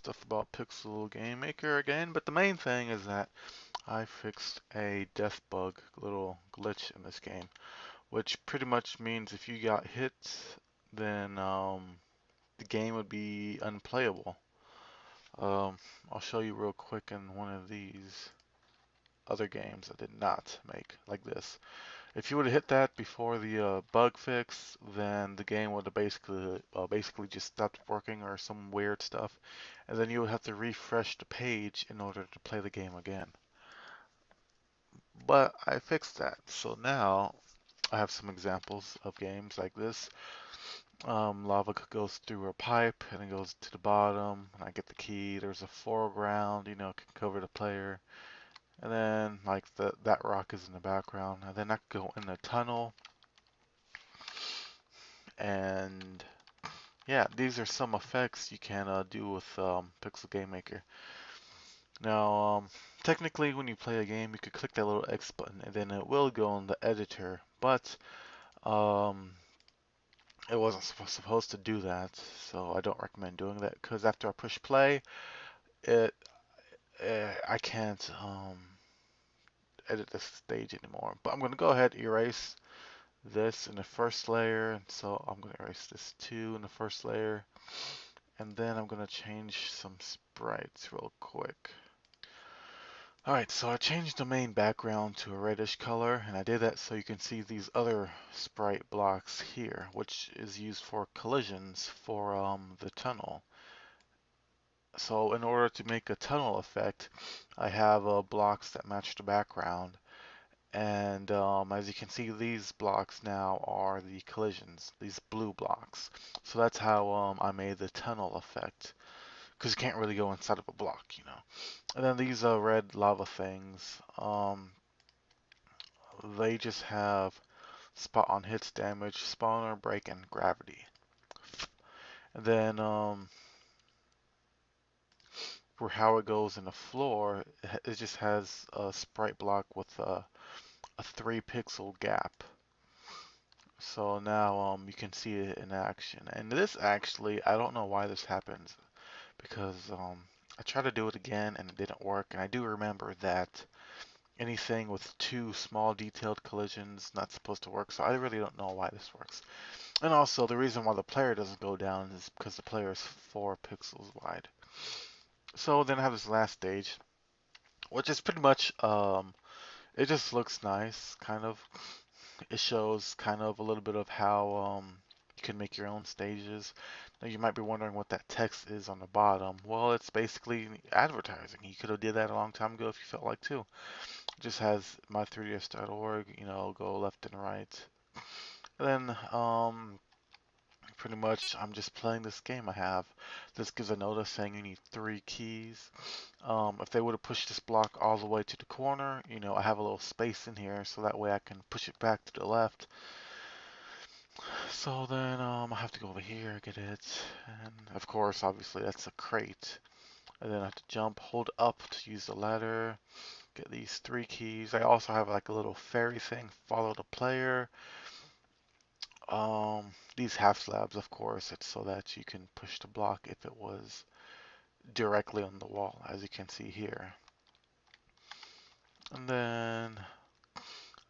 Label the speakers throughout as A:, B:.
A: stuff about Pixel Game Maker again, but the main thing is that I fixed a death bug, little glitch in this game, which pretty much means if you got hit, then the game would be unplayable. Um, I'll show you real quick in one of these other games I did not make like this. If you would have hit that before the bug fix, then the game would have basically just stopped working or some weird stuff, and then you would have to refresh the page in order to play the game again. But I fixed that, so now I have some examples of games like this. Lava goes through a pipe and it goes to the bottom, and I get the key. There's a foreground, can cover the player, and then like that rock is in the background, and then I could go in the tunnel and yeah, these are some effects you can do with Pixel Game Maker. Now, technically, when you play a game, you could click that little X button, and then it will go in the editor. But um, it wasn't supposed to do that, so I don't recommend doing that. Because after I push play, it I can't edit this stage anymore. But I'm going to go ahead and erase this in the first layer, and so I'm going to erase this too in the first layer. And then I'm going to change some sprites real quick. Alright, so I changed the main background to a reddish color, and I did that so you can see these other sprite blocks here, which is used for collisions for the tunnel. So in order to make a tunnel effect, I have blocks that match the background, and as you can see, these blocks now are the collisions, these blue blocks. So that's how I made the tunnel effect, because you can't really go inside of a block. And then these red lava things, they just have spot on hits, damage, spawner, break, and gravity. And then for how it goes in the floor, it just has a sprite block with a 3 pixel gap. So now you can see it in action. And this actually, I don't know why this happens because I tried to do it again and it didn't work. And I do remember that anything with two small detailed collisions not supposed to work. So I really don't know why this works. And also the reason why the player doesn't go down is because the player is 4 pixels wide. So then I have this last stage, which is pretty much it just looks nice, kind of. It shows kind of a little bit of how you can make your own stages. Now you might be wondering what that text is on the bottom. Well, it's basically advertising. You could have did that a long time ago if you felt like to. It just has my3ds.org, go left and right. And then pretty much I'm just playing this game I have. This gives a notice saying you need 3 keys. If they would have pushed this block all the way to the corner, I have a little space in here so that way I can push it back to the left. So then I have to go over here, get it, and of course, obviously that's a crate. And then I have to jump, hold up to use the ladder, get these 3 keys. I also have like a little fairy thing, follow the player. These half slabs, of course, it's so that you can push the block if it was directly on the wall, as you can see here. And then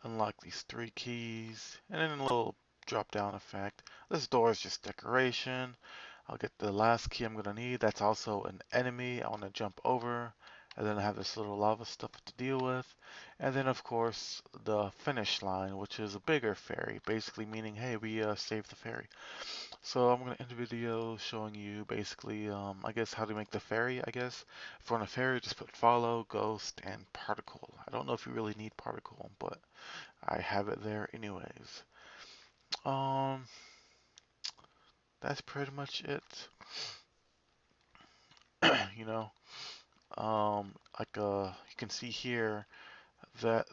A: unlock these 3 keys, and then a little drop down effect. This door is just decoration. I'll get the last key I'm going to need. That's also an enemy I want to jump over. And then I have this little lava stuff to deal with. And then, of course, the finish line, which is a bigger fairy, basically meaning, hey, we saved the fairy. So I'm going to end the video showing you basically, I guess, how to make the fairy, I guess. If you want a fairy, just put follow, ghost, and particle. I don't know if you really need particle, but I have it there anyways. Um, that's pretty much it. you know, you can see here that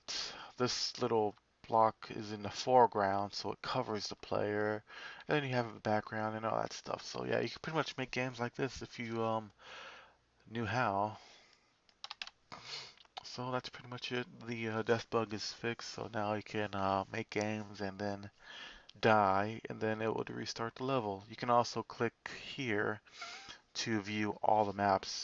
A: this little block is in the foreground, so it covers the player, and then you have a background and all that stuff. So yeah, you can pretty much make games like this if you knew how. So that's pretty much it. The death bug is fixed, so now you can make games and then die, and then it would restart the level. You can also click here to view all the maps